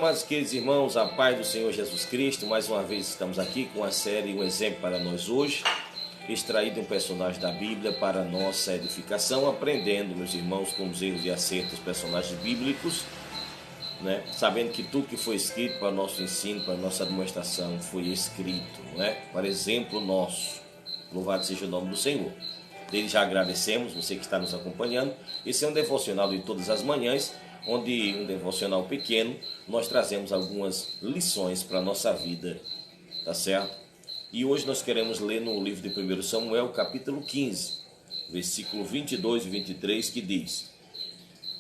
amados queridos irmãos, a paz do Senhor Jesus Cristo. Mais uma vez estamos aqui com a série Um Exemplo para Nós Hoje, extraído um personagem da Bíblia para nossa edificação, aprendendo, meus irmãos, com os erros e acertos dos personagens bíblicos, né? Sabendo que tudo que foi escrito para o nosso ensino, para a nossa demonstração, foi escrito, né? Para exemplo nosso. Louvado seja o nome do Senhor. Desde já agradecemos você que está nos acompanhando. Esse é um devocional de todas as manhãs, onde um devocional pequeno, nós trazemos algumas lições para a nossa vida, tá certo? E hoje nós queremos ler no livro de 1 Samuel, capítulo 15, versículo 22 e 23, que diz: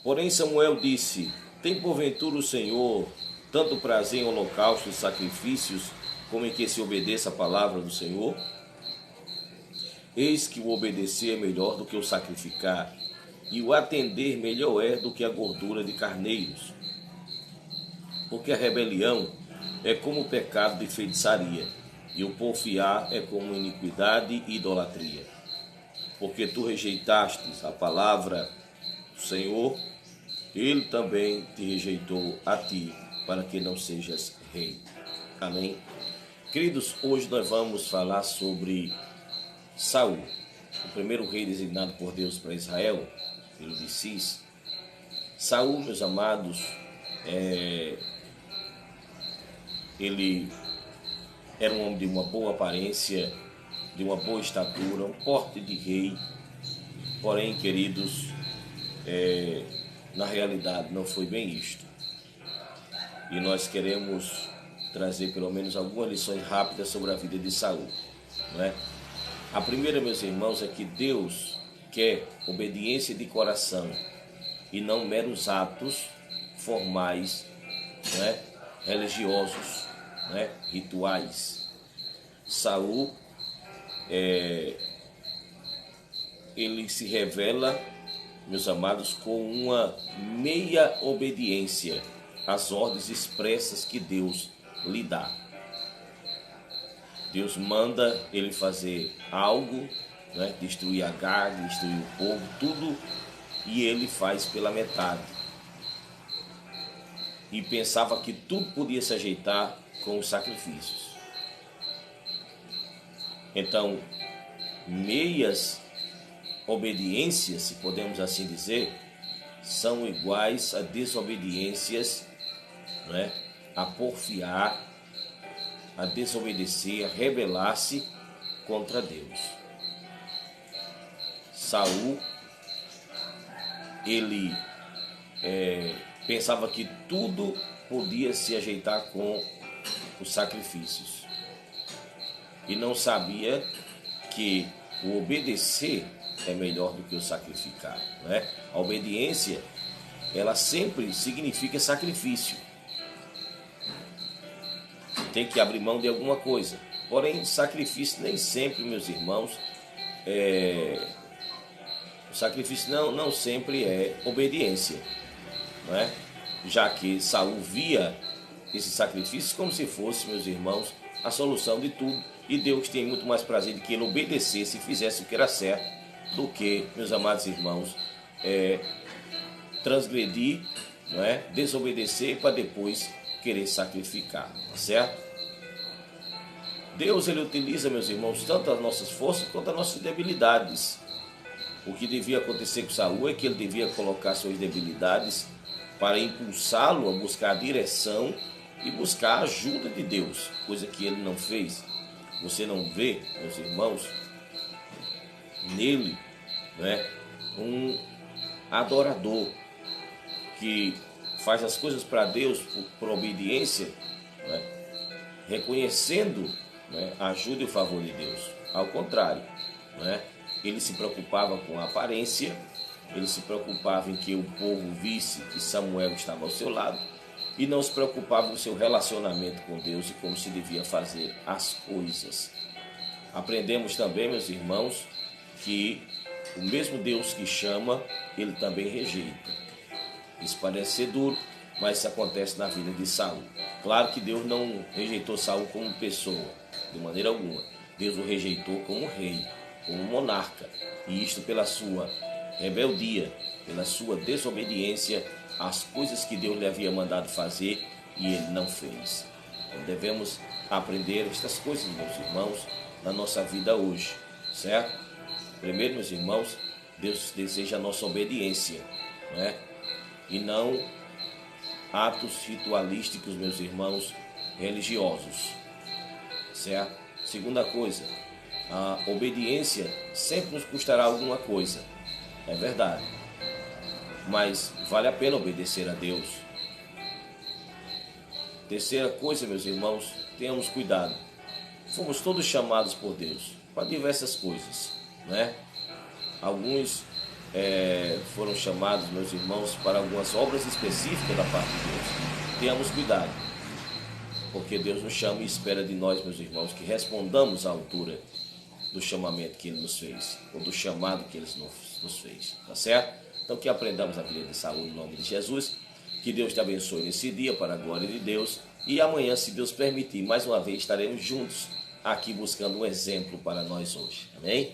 Porém Samuel disse: Tem porventura o Senhor tanto prazer em holocaustos e sacrifícios, como em que se obedeça a palavra do Senhor? Eis que o obedecer é melhor do que o sacrificar, e o atender melhor é do que a gordura de carneiros. Porque a rebelião é como o pecado de feitiçaria, e o porfiar é como iniquidade e idolatria. Porque tu rejeitastes a palavra do Senhor, ele também te rejeitou a ti, para que não sejas rei. Amém? Queridos, hoje nós vamos falar sobre Saul, o primeiro rei designado por Deus para Israel, filho de Cis. Saul, meus amados, ele era um homem de uma boa aparência, de uma boa estatura, um porte de rei. Porém, queridos, na realidade não foi bem isto. E nós queremos trazer pelo menos algumas lições rápidas sobre a vida de Saul, não é? A primeira, meus irmãos, é que Deus quer obediência de coração e não meros atos formais, né, religiosos, né, rituais. Saul, ele se revela, meus amados, com uma meia obediência às ordens expressas que Deus lhe dá. Deus manda ele fazer algo, né, destruir Agag, destruir o povo, tudo, e ele faz pela metade. E pensava que tudo podia se ajeitar com os sacrifícios. Então, meias obediências, se podemos assim dizer, são iguais a desobediências, né, a porfiar, a desobedecer, a rebelar-se contra Deus. Saul, ele pensava que tudo podia se ajeitar com os sacrifícios e não sabia que o obedecer é melhor do que o sacrificar, né? A obediência, ela sempre significa sacrifício. Tem que abrir mão de alguma coisa. Porém, sacrifício nem sempre, meus irmãos, o sacrifício não sempre é obediência, não é? Já que Saul via esse sacrifício como se fosse, meus irmãos, a solução de tudo, e Deus tem muito mais prazer de que ele obedecesse e fizesse o que era certo, do que, meus amados irmãos, transgredir, não é? Desobedecer para depois querer sacrificar, tá certo? Deus, ele utiliza, meus irmãos, tanto as nossas forças quanto as nossas debilidades. O que devia acontecer com Saul é que ele devia colocar suas debilidades para impulsá-lo a buscar a direção e buscar a ajuda de Deus, coisa que ele não fez. Você não vê, meus irmãos, nele, né, um adorador que faz as coisas para Deus por obediência, né, reconhecendo, né, a ajuda e o favor de Deus. Ao contrário, né, ele se preocupava com a aparência, ele se preocupava em que o povo visse que Samuel estava ao seu lado e não se preocupava com o seu relacionamento com Deus e como se devia fazer as coisas. Aprendemos também, meus irmãos, que o mesmo Deus que chama, ele também rejeita. Isso parece ser duro, mas isso acontece na vida de Saul. Claro que Deus não rejeitou Saul como pessoa, de maneira alguma. Deus o rejeitou como rei, como monarca, e isto pela sua rebeldia, pela sua desobediência às coisas que Deus lhe havia mandado fazer e ele não fez. Então devemos aprender estas coisas, meus irmãos, na nossa vida hoje, certo? Primeiro, meus irmãos, Deus deseja a nossa obediência, né? E não atos ritualísticos, meus irmãos, religiosos, certo? Segunda coisa, a obediência sempre nos custará alguma coisa, é verdade, mas vale a pena obedecer a Deus. Terceira coisa, meus irmãos, tenhamos cuidado. Fomos todos chamados por Deus para diversas coisas, né? Alguns foram chamados, meus irmãos, para algumas obras específicas da parte de Deus. Tenhamos cuidado, porque Deus nos chama e espera de nós, meus irmãos, que respondamos à altura do chamamento que Ele nos fez, ou do chamado que Ele nos fez, tá certo? Então que aprendamos a vida de saúde no nome de Jesus, que Deus te abençoe nesse dia para a glória de Deus, e amanhã, se Deus permitir, mais uma vez estaremos juntos aqui buscando um exemplo para nós hoje, amém?